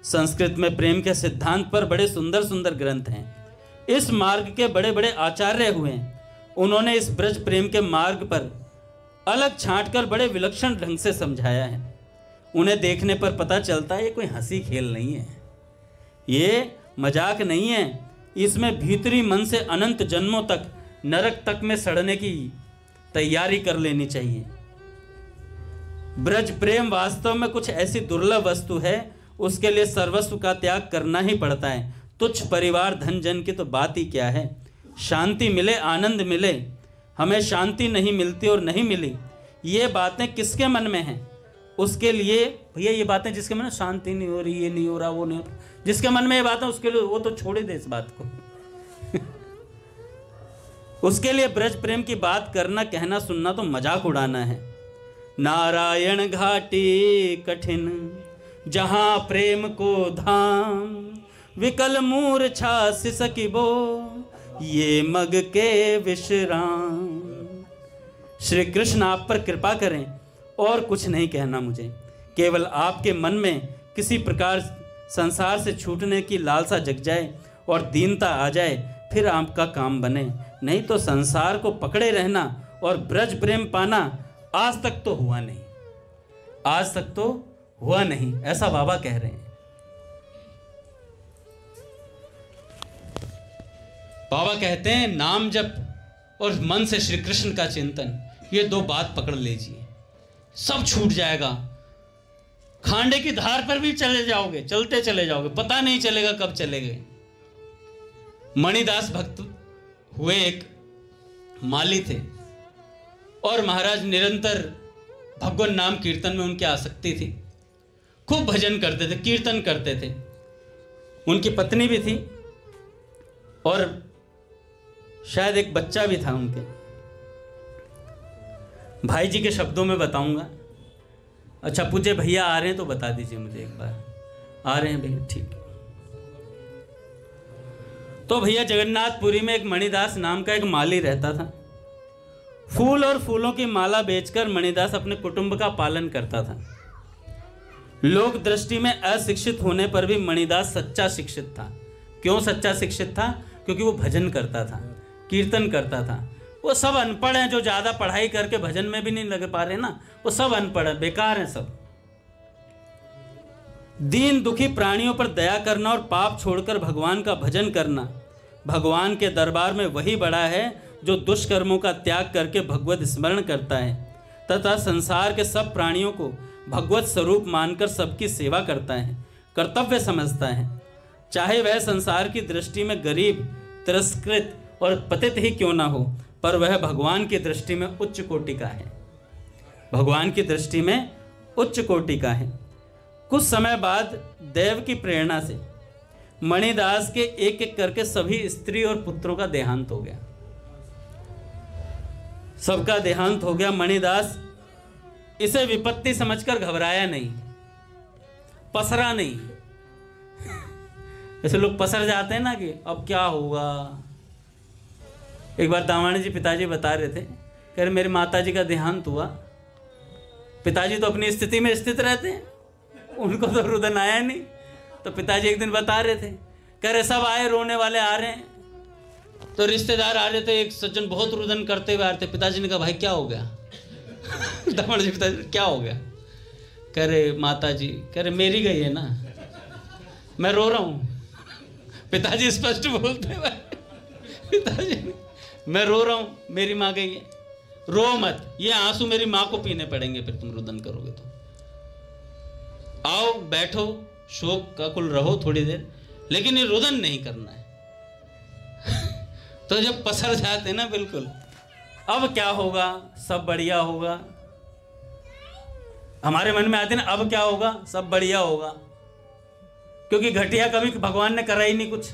संस्कृत में प्रेम के सिद्धांत पर बड़े सुंदर सुंदर ग्रंथ हैं। इस मार्ग के बड़े बड़े आचार्य हुए हैं, उन्होंने इस ब्रज प्रेम के मार्ग पर अलग छांटकर बड़े विलक्षण ढंग से समझाया है। उन्हें देखने पर पता चलता है ये कोई हंसी खेल नहीं है, ये मजाक नहीं है, इसमें भीतरी मन से अनंत जन्मों तक नरक तक में सड़ने की तैयारी कर लेनी चाहिए। ब्रज प्रेम वास्तव में कुछ ऐसी दुर्लभ वस्तु है, उसके लिए सर्वस्व का त्याग करना ही पड़ता है। तुच्छ परिवार धन जन की तो बात ही क्या है। शांति मिले, आनंद मिले, हमें शांति नहीं मिलती और नहीं मिली, ये बातें किसके मन में हैं? उसके लिए भैया ये बातें जिसके मन में शांति नहीं हो रही, ये नहीं हो रहा, वो नहीं हो रहा, जिसके मन में ये बातें, उसके लिए वो तो छोड़ ही दे इस बात को। उसके लिए ब्रज प्रेम की बात करना, कहना, सुनना तो मजाक उड़ाना है। नारायण घाटी कठिन जहां प्रेम को धाम, विकल मूर्छा सिसकिबो ये मग के विश्राम। श्री कृष्ण आप पर कृपा करें, और कुछ नहीं कहना मुझे, केवल आपके मन में किसी प्रकार संसार से छूटने की लालसा जग जाए और दीनता आ जाए, फिर आपका काम बने। नहीं तो संसार को पकड़े रहना और ब्रज प्रेम पाना आज तक तो हुआ नहीं, आज तक तो हुआ नहीं, ऐसा बाबा कह रहे हैं। बाबा कहते हैं नाम जप और मन से श्री कृष्ण का चिंतन, ये दो बात पकड़ लीजिए, सब छूट जाएगा। खांडे की धार पर भी चले जाओगे, चलते चले जाओगे, पता नहीं चलेगा कब चले गए। मणिदास भक्त हुए एक माली थे और महाराज निरंतर भगवान नाम कीर्तन में उनकी आसक्ति थी, खूब भजन करते थे, कीर्तन करते थे। उनकी पत्नी भी थी और शायद एक बच्चा भी था उनके। भाई जी के शब्दों में बताऊंगा। अच्छा पूज्य भैया आ रहे हैं तो बता दीजिए मुझे एक बार, आ रहे हैं भैया? ठीक। तो भैया जगन्नाथपुरी में एक मणिदास नाम का एक माली रहता था। फूल और फूलों की माला बेचकर मणिदास अपने कुटुंब का पालन करता था। लोक दृष्टि में अशिक्षित होने पर भी मणिदास सच्चा शिक्षित था। क्यों सच्चा शिक्षित था? क्योंकि वो भजन करता था, कीर्तन करता था। वो सब अनपढ़ हैं जो ज़्यादा पढ़ाई करके भजन में भी नहीं लग पा रहे ना, वो सब अनपढ़ हैं, बेकार हैं सब। दीन दुखी प्राणियों पर दया करना और पाप छोड़कर भगवान का भजन करना भगवान के दरबार में वही बड़ा है जो दुष्कर्मों का त्याग करके भगवत स्मरण करता है तथा संसार के सब प्राणियों को भगवत स्वरूप मानकर सबकी सेवा करता है, कर्तव्य समझता है। चाहे वह संसार की दृष्टि में गरीब, तिरस्कृत और पतित ही क्यों ना हो, पर वह भगवान की दृष्टि में उच्च कोटि का है, भगवान की दृष्टि में उच्च कोटि का है। कुछ समय बाद देव की प्रेरणा से मणिदास के एक एक करके सभी स्त्री और पुत्रों का देहांत हो गया। सबका देहांत हो गया। मणिदास इसे विपत्ति समझकर घबराया नहीं, पसरा नहीं। ऐसे लोग पसर जाते हैं ना कि अब क्या होगा। एक बार दामानी जी पिताजी बता रहे थे, कह रहे मेरी माताजी का देहांत हुआ। पिताजी तो अपनी स्थिति में स्थित रहते हैं, उनको तो रुदन आया नहीं। तो पिताजी एक दिन बता रहे थे, कह रहे सब आए, रोने वाले आ रहे हैं। तो रिश्तेदार आ रहे थे, एक सज्जन बहुत रुदन करते हुए आ रहे थे। पिताजी ने कहा भाई क्या हो गया? दामानी जी पिताजी क्या हो गया? कह रहे माताजी, कह रहे मेरी गई है ना, मैं रो रहा हूँ। पिताजी स्पष्ट बोलते हैं, पिताजी मैं रो रहा हूँ, मेरी माँ गई है। रो मत, ये आंसू मेरी माँ को पीने पड़ेंगे फिर तुम रुदन करोगे तो। आओ बैठो, शोक का कुल रहो थोड़ी देर, लेकिन ये रुदन नहीं करना है। तो जब पसर जाते हैं ना बिल्कुल, अब क्या होगा, सब बढ़िया होगा, हमारे मन में आते ना अब क्या होगा, सब बढ़िया होगा। क्योंकि घटिया कभी भगवान ने करा ही नहीं कुछ।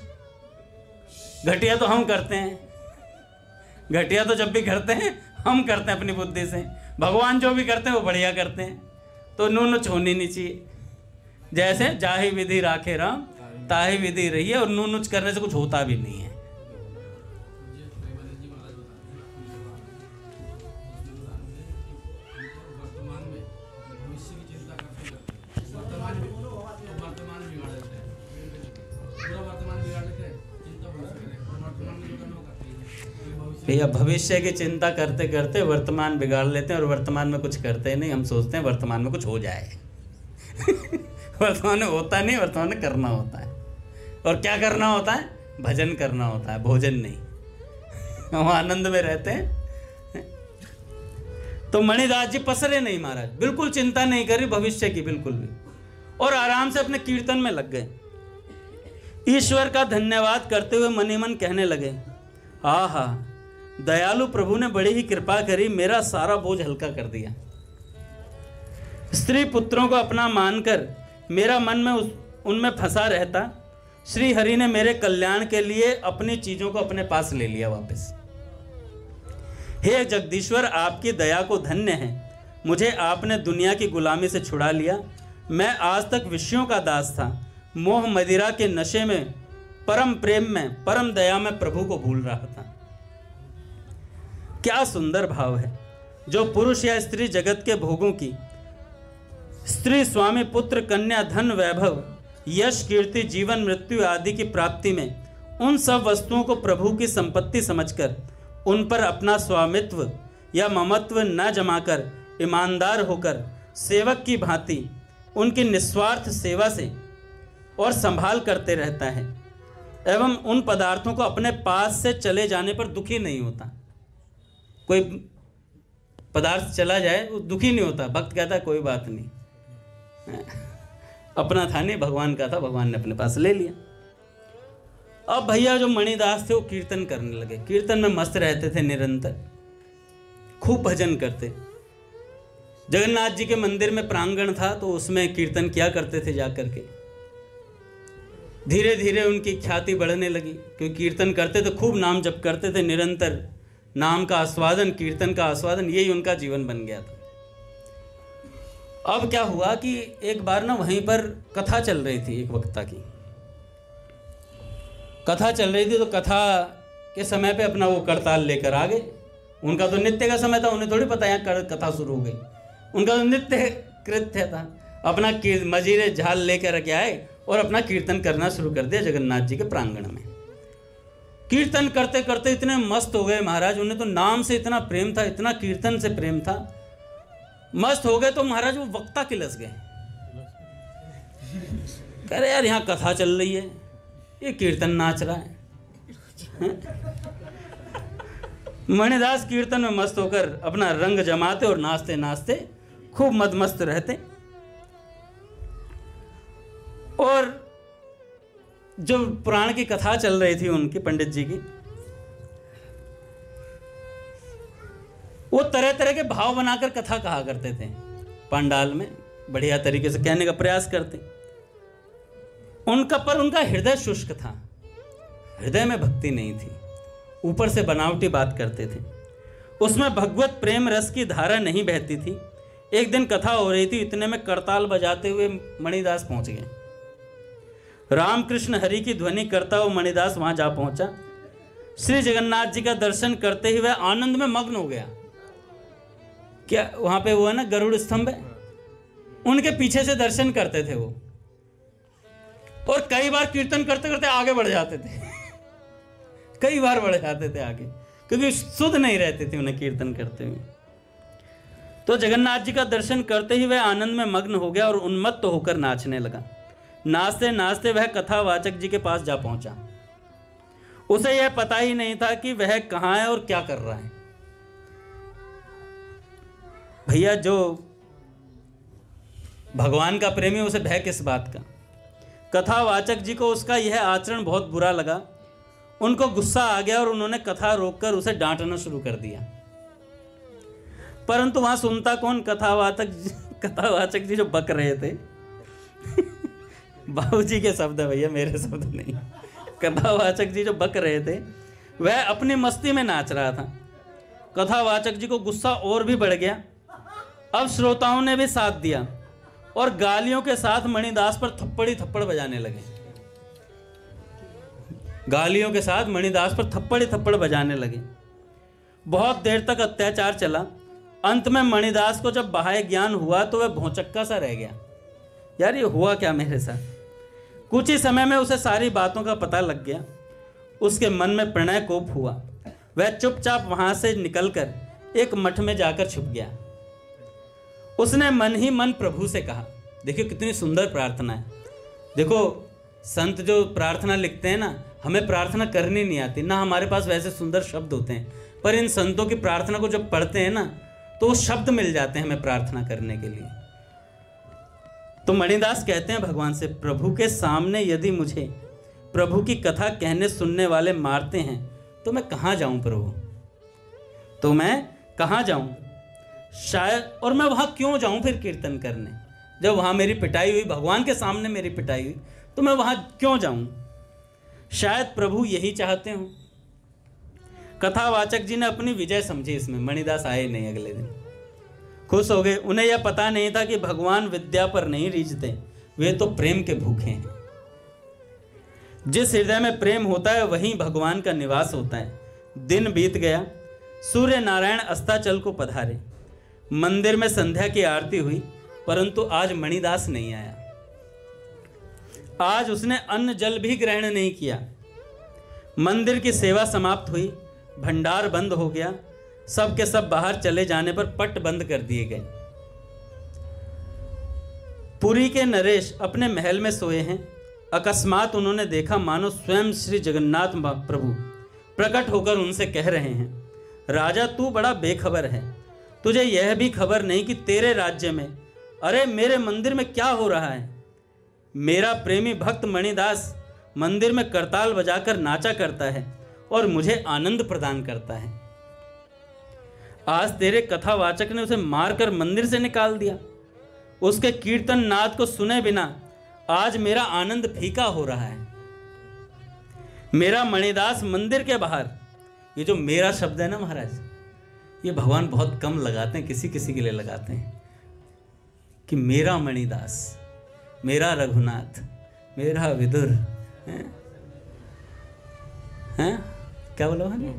घटिया तो हम करते हैं, घटिया तो जब भी करते हैं हम करते हैं अपनी बुद्धि से। भगवान जो भी करते हैं वो बढ़िया करते हैं। तो नून होनी नहीं चाहिए। जैसे जाहि विधि राखे राम ताहि विधि रही है, और नून करने से कुछ होता भी नहीं है। भैया भविष्य की चिंता करते करते वर्तमान बिगाड़ लेते हैं और वर्तमान में कुछ करते नहीं। हम सोचते हैं वर्तमान में कुछ हो जाए वर्तमान में होता नहीं, वर्तमान में करना होता है। और क्या करना होता है? भजन करना होता है, भोजन नहीं। हम आनंद में रहते हैं। तो मणिदास जी पसरे नहीं महाराज, बिल्कुल चिंता नहीं करी भविष्य की, बिल्कुल भी, और आराम से अपने कीर्तन में लग गए। ईश्वर का धन्यवाद करते हुए मन ही मन कहने लगे, आहा दयालु प्रभु ने बड़ी ही कृपा करी, मेरा सारा बोझ हल्का कर दिया। स्त्री पुत्रों को अपना मानकर मेरा मन में उनमें फंसा रहता, श्री हरि ने मेरे कल्याण के लिए अपनी चीजों को अपने पास ले लिया वापस। हे जगदीश्वर, आपकी दया को धन्य है, मुझे आपने दुनिया की गुलामी से छुड़ा लिया। मैं आज तक विषयों का दास था, मोह मदिरा के नशे में, परम प्रेम में, परम दया में प्रभु को भूल रहा था। क्या सुंदर भाव है जो पुरुष या स्त्री जगत के भोगों की, स्त्री स्वामी पुत्र कन्या धन वैभव यश कीर्ति जीवन मृत्यु आदि की प्राप्ति में उन सब वस्तुओं को प्रभु की संपत्ति समझकर उन पर अपना स्वामित्व या ममत्व न जमाकर ईमानदार होकर सेवक की भांति उनकी निस्वार्थ सेवा से और संभाल करते रहता है, एवं उन पदार्थों को अपने पास से चले जाने पर दुखी नहीं होता। कोई पदार्थ चला जाए वो दुखी नहीं होता, भक्त कहता है कोई बात नहीं, अपना था नहीं, भगवान का था, भगवान ने अपने पास ले लिया। अब भैया जो मणिदास थे वो कीर्तन करने लगे, कीर्तन में मस्त रहते थे, निरंतर खूब भजन करते। जगन्नाथ जी के मंदिर में प्रांगण था तो उसमें कीर्तन किया करते थे जाकर के। धीरे धीरे उनकी ख्याति बढ़ने लगी, क्योंकि कीर्तन करते थे, खूब नाम जप करते थे, निरंतर नाम का आस्वादन, कीर्तन का आस्वादन, यही उनका जीवन बन गया था। अब क्या हुआ कि एक बार ना वहीं पर कथा चल रही थी, एक वक्ता की कथा चल रही थी, तो कथा के समय पे अपना वो करताल लेकर आ गए। उनका तो नित्य का समय था, उन्हें थोड़ी पता यहाँ कथा शुरू हो गई, उनका तो नित्य कृत्य था। अपना मजीरे झाल लेकर के आए और अपना कीर्तन करना शुरू कर दिया जगन्नाथ जी के प्रांगण में। कीर्तन करते करते इतने मस्त हो गए महाराज, उन्हें तो नाम से इतना प्रेम था, इतना कीर्तन से प्रेम था, मस्त हो गए। तो महाराज वो वक्ता किलस गए, कह रहे यार यहाँ कथा चल रही है, ये कीर्तन नाच रहा है। मणिदास कीर्तन में मस्त होकर अपना रंग जमाते और नाचते नाचते खूब मदमस्त रहते। और जो पुराण की कथा चल रही थी उनकी, पंडित जी की, वो तरह तरह के भाव बनाकर कथा कहा करते थे पंडाल में, बढ़िया तरीके से कहने का प्रयास करते। उनका हृदय शुष्क था, हृदय में भक्ति नहीं थी, ऊपर से बनावटी बात करते थे, उसमें भगवत प्रेम रस की धारा नहीं बहती थी। एक दिन कथा हो रही थी, इतने में करताल बजाते हुए मणिदास पहुंच गए। रामकृष्ण हरि की ध्वनि करता हुआ मणिदास वहां जा पहुंचा। श्री जगन्नाथ जी का दर्शन करते ही वह आनंद में मग्न हो गया। क्या वहां पे वो है ना गरुड़ स्तंभ है, उनके पीछे से दर्शन करते थे वो, और कई बार कीर्तन करते करते आगे बढ़ जाते थे कई बार बढ़ जाते थे आगे, क्योंकि शुद्ध नहीं रहते थे उन्हें कीर्तन करते हुए। तो जगन्नाथ जी का दर्शन करते ही वह आनंद में मग्न हो गया और उन्मत्त होकर नाचने लगा। नाचते नाचते वह कथावाचक जी के पास जा पहुंचा। उसे यह पता ही नहीं था कि वह कहाँ है और क्या कर रहा है। भैया जो भगवान का प्रेमी, उसे भय किस बात का। कथावाचक जी को उसका यह आचरण बहुत बुरा लगा, उनको गुस्सा आ गया और उन्होंने कथा रोककर उसे डांटना शुरू कर दिया। परंतु वहां सुनता कौन, कथावाचक जी जो बक रहे थे बाबूजी के शब्द है भैया, मेरे शब्द नहीं। कथावाचक जी जो बक रहे थे वह अपनी मस्ती में नाच रहा था। कथावाचक जी को गुस्सा और भी बढ़ गया। अब श्रोताओं ने भी साथ दिया और गालियों के साथ मणिदास पर थप्पड़ बजाने लगे। गालियों के साथ मणिदास पर थप्पड़ बजाने लगे। बहुत देर तक अत्याचार चला। अंत में मणिदास को जब बाह्य ज्ञान हुआ तो वह भौचक्का सा रह गया, यार ये हुआ क्या मेरे साथ। कुछ ही समय में उसे सारी बातों का पता लग गया। उसके मन में प्रणय कोप हुआ। वह चुपचाप वहां से निकलकर एक मठ में जाकर छुप गया। उसने मन ही मन प्रभु से कहा, देखिए कितनी सुंदर प्रार्थना है। देखो संत जो प्रार्थना लिखते हैं ना, हमें प्रार्थना करनी नहीं आती ना, हमारे पास वैसे सुंदर शब्द होते हैं, पर इन संतों की प्रार्थना को जब पढ़ते हैं ना तो वो शब्द मिल जाते हैं हमें प्रार्थना करने के लिए। तो मणिदास कहते हैं भगवान से, प्रभु के सामने यदि मुझे प्रभु की कथा कहने सुनने वाले मारते हैं तो मैं कहाँ जाऊं प्रभु, तो मैं कहाँ जाऊं शायद, और मैं वहाँ क्यों जाऊं फिर कीर्तन करने, जब वहाँ मेरी पिटाई हुई, भगवान के सामने मेरी पिटाई हुई, तो मैं वहाँ क्यों जाऊं। शायद प्रभु यही चाहते हों। कथावाचक जी ने अपनी विजय समझी इसमें। मणिदास आए नहीं, अगले दिन खुश हो गए। उन्हें यह पता नहीं था कि भगवान विद्या पर नहीं रीझते, वे तो प्रेम के भूखे हैं। जिस हृदय में प्रेम होता है वहीं भगवान का निवास होता है। दिन बीत गया, सूर्य नारायण अस्ताचल को पधारे। मंदिर में संध्या की आरती हुई, परंतु आज मणिदास नहीं आया। आज उसने अन्न जल भी ग्रहण नहीं किया। मंदिर की सेवा समाप्त हुई, भंडार बंद हो गया। सब के सब बाहर चले जाने पर पट बंद कर दिए गए। पुरी के नरेश अपने महल में सोए हैं। अकस्मात उन्होंने देखा मानो स्वयं श्री जगन्नाथ प्रभु प्रकट होकर उनसे कह रहे हैं, राजा तू बड़ा बेखबर है, तुझे यह भी खबर नहीं कि तेरे राज्य में, अरे मेरे मंदिर में क्या हो रहा है। मेरा प्रेमी भक्त मणिदास मंदिर में करताल बजाकर नाचा करता है और मुझे आनंद प्रदान करता है। आज तेरे कथावाचक ने उसे मारकर मंदिर से निकाल दिया। उसके कीर्तन नाद को सुने बिना आज मेरा आनंद फीका हो रहा है। मेरा मणिदास मंदिर के बाहर, ये जो मेरा शब्द है ना महाराज, ये भगवान बहुत कम लगाते हैं, किसी किसी के लिए लगाते हैं, कि मेरा मणिदास, मेरा रघुनाथ, मेरा विदुर हैं क्या बोला है?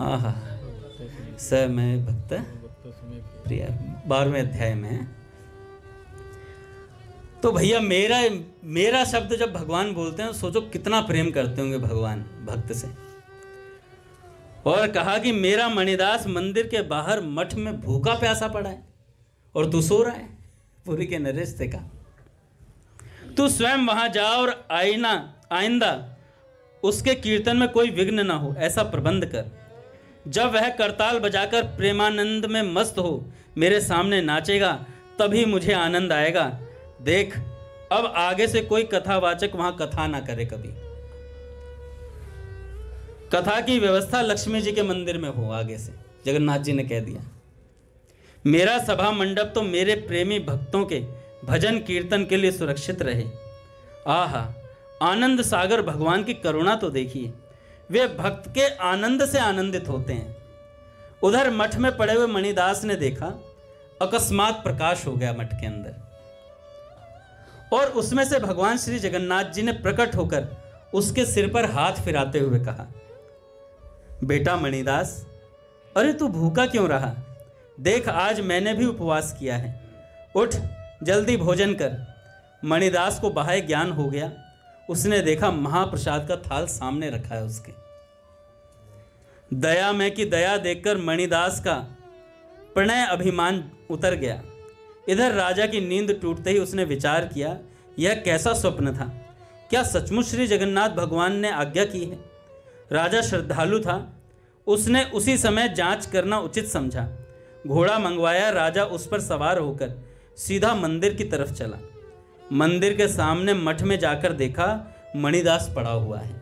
आहा स मैं भक्त प्रिय, 12वें अध्याय में है। तो भैया मेरा शब्द जब भगवान बोलते हैं, सोचो कितना प्रेम करते होंगे भगवान भक्त से। और कहा कि मेरा मणिदास मंदिर के बाहर मठ में भूखा प्यासा पड़ा है और तू सो रहा है। पुरी के नरेश से कहा, तू स्वयं वहां जा और आइंदा उसके कीर्तन में कोई विघ्न ना हो, ऐसा प्रबंध कर। जब वह करताल बजाकर प्रेमानंद में मस्त हो मेरे सामने नाचेगा, तभी मुझे आनंद आएगा। देख अब आगे से कोई कथावाचक वहां कथा ना करे कभी। कथा की व्यवस्था लक्ष्मी जी के मंदिर में हो आगे से, जगन्नाथ जी ने कह दिया। मेरा सभा मंडप तो मेरे प्रेमी भक्तों के भजन कीर्तन के लिए सुरक्षित रहे। आहा आनंद सागर भगवान की करुणा तो देखिए, वे भक्त के आनंद से आनंदित होते हैं। उधर मठ में पड़े हुए मणिदास ने देखा, अकस्मात प्रकाश हो गया मठ के अंदर, और उसमें से भगवान श्री जगन्नाथ जी ने प्रकट होकर उसके सिर पर हाथ फिराते हुए कहा, बेटा मणिदास, अरे तू भूखा क्यों रहा? देख आज मैंने भी उपवास किया है, उठ जल्दी भोजन कर। मणिदास को बाह्य ज्ञान हो गया। उसने देखा महाप्रसाद का थाल सामने रखा है उसके। दया में की दया देखकर मणिदास का प्रणय अभिमान उतर गया। इधर राजा की नींद टूटते ही उसने विचार किया, यह कैसा स्वप्न था? क्या सचमुच श्री जगन्नाथ भगवान ने आज्ञा की है? राजा श्रद्धालु था, उसने उसी समय जांच करना उचित समझा। घोड़ा मंगवाया, राजा उस पर सवार होकर सीधा मंदिर की तरफ चला। मंदिर के सामने मठ में जाकर देखा मणिदास पड़ा हुआ है।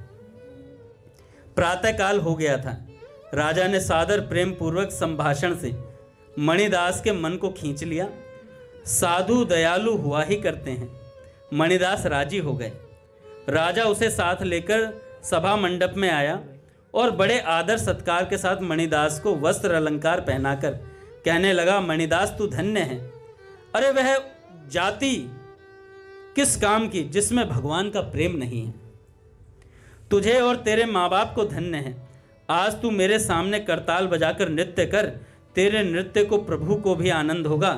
प्रातःकाल हो गया था। राजा ने सादर प्रेम पूर्वक संभाषण से मणिदास के मन को खींच लिया। साधु दयालु हुआ ही करते हैं। मणिदास राजी हो गए। राजा उसे साथ लेकर सभा मंडप में आया और बड़े आदर सत्कार के साथ मणिदास को वस्त्र अलंकार पहनाकर कहने लगा, मणिदास तू धन्य है। अरे वह जाति किस काम की जिसमें भगवान का प्रेम नहीं है? तुझे और तेरे माँ बाप को धन्य है। आज तू मेरे सामने करताल बजाकर नृत्य कर। तेरे नृत्य को प्रभु को भी आनंद होगा,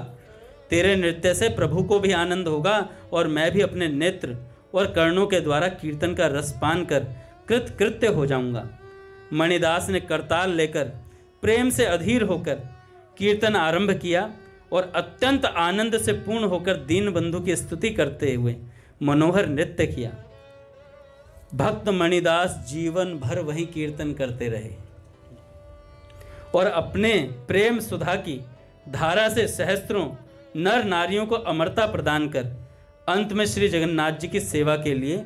तेरे नृत्य से प्रभु को भी आनंद होगा, और मैं भी अपने नेत्र और कर्णों के द्वारा कीर्तन का रस पान कर कृतकृत्य हो जाऊंगा। मणिदास ने करताल लेकर प्रेम से अधीर होकर कीर्तन आरंभ किया और अत्यंत आनंद से पूर्ण होकर दीन बंधु की स्तुति करते हुए मनोहर नृत्य किया। भक्त मणिदास जीवन भर वही कीर्तन करते रहे और अपने प्रेम सुधा की धारा से सहस्त्रों नर नारियों को अमरता प्रदान कर अंत में श्री जगन्नाथ जी की सेवा के लिए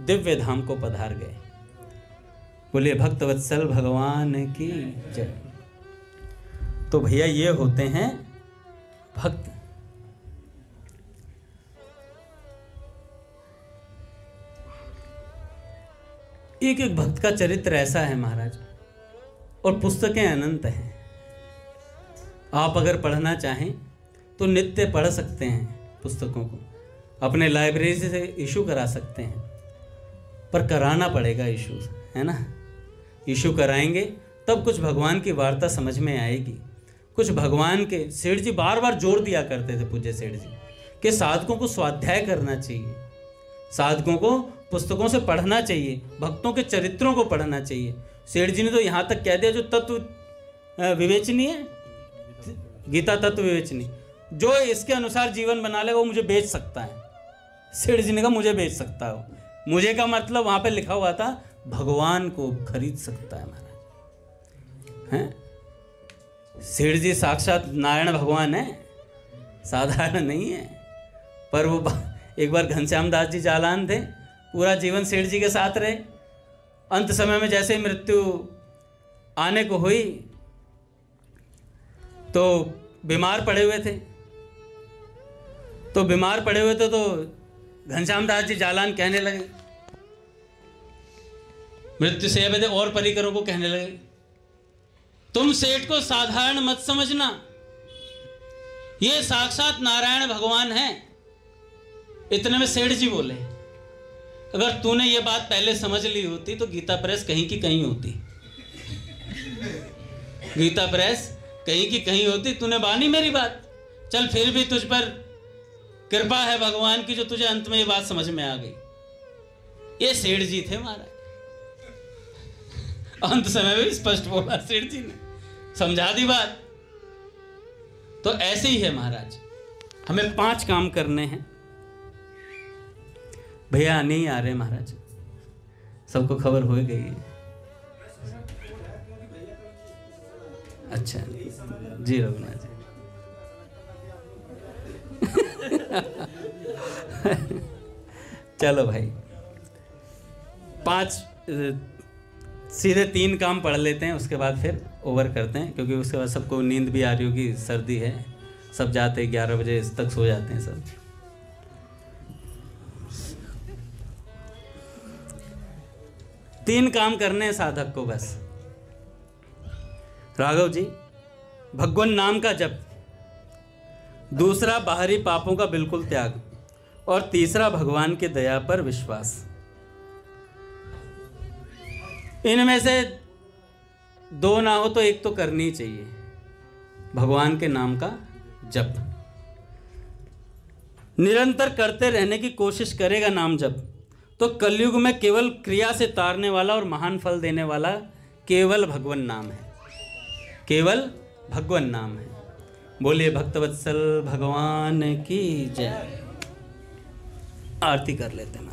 दिव्य धाम को पधार गए। बोले भक्तवत्सल भगवान की जय। तो भैया ये होते हैं भक्त। एक एक भक्त का चरित्र ऐसा है महाराज, और पुस्तकें अनंत हैं। आप अगर पढ़ना चाहें तो नित्य पढ़ सकते हैं पुस्तकों को, अपने लाइब्रेरी से इशू करा सकते हैं, पर कराना पड़ेगा इशू, है ना। इशू कराएंगे तब कुछ भगवान की वार्ता समझ में आएगी। कुछ भगवान के सेठ जी बार बार जोर दिया करते थे, पूज्य सेठ जी, कि साधकों को स्वाध्याय करना चाहिए, साधकों को पुस्तकों से पढ़ना चाहिए, भक्तों के चरित्रों को पढ़ना चाहिए। सेठ जी ने तो यहाँ तक कह दिया जो तत्व विवेचनी है, गीता तत्व विवेचनी, जो इसके अनुसार जीवन बना लेगा वो मुझे बेच सकता है। सेठ जी ने कहा मुझे बेच सकता हो, मुझे का मतलब वहाँ पे लिखा हुआ था भगवान को खरीद सकता है महाराज, हैं। सेठ जी साक्षात नारायण भगवान है, साधारण नहीं है। पर वो एक बार घनश्याम दास जी जालान थे, पूरा जीवन सेठ जी के साथ रहे। अंत समय में जैसे मृत्यु आने को हुई तो बीमार पड़े हुए थे, तो घनश्याम दास जी जालान कहने लगे, मृत्यु से थे और परिकरों को कहने लगे, तुम सेठ को साधारण मत समझना, ये साक्षात नारायण भगवान हैं। इतने में सेठ जी बोले, अगर तूने ये बात पहले समझ ली होती तो गीता प्रेस कहीं की कहीं होती, गीता प्रेस कहीं की कहीं होती। तूने बानी मेरी बात, चल फिर भी तुझ पर कृपा है भगवान की जो तुझे अंत में ये बात समझ में आ गई। ये सेठ जी थे महाराज, अंत समय में स्पष्ट बोला सेठ जी ने, समझा दी बात। तो ऐसे ही है महाराज, हमें 5 काम करने हैं। भैया नहीं आ रहे महाराज, सबको खबर हो गई है। अच्छा जी रघुनाथ जी चलो भाई, 5 सीधे 3 काम पढ़ लेते हैं, उसके बाद फिर ओवर करते हैं, क्योंकि उसके बाद सबको नींद भी आ रही होगी, सर्दी है, सब जाते 11 बजे तक सो जाते हैं सब। तीन काम करने हैं साधक को बस। राघव जी, भगवान नाम का जप, दूसरा बाहरी पापों का बिल्कुल त्याग, और तीसरा भगवान की दया पर विश्वास। इनमें से 2 ना हो तो एक तो करनी चाहिए, भगवान के नाम का जप। निरंतर करते रहने की कोशिश करेगा नाम जप, तो कलयुग में केवल क्रिया से तारने वाला और महान फल देने वाला केवल भगवान नाम है, केवल भगवान नाम है। बोलिए भक्तवत्सल भगवान की जय। आरती कर लेते हैं।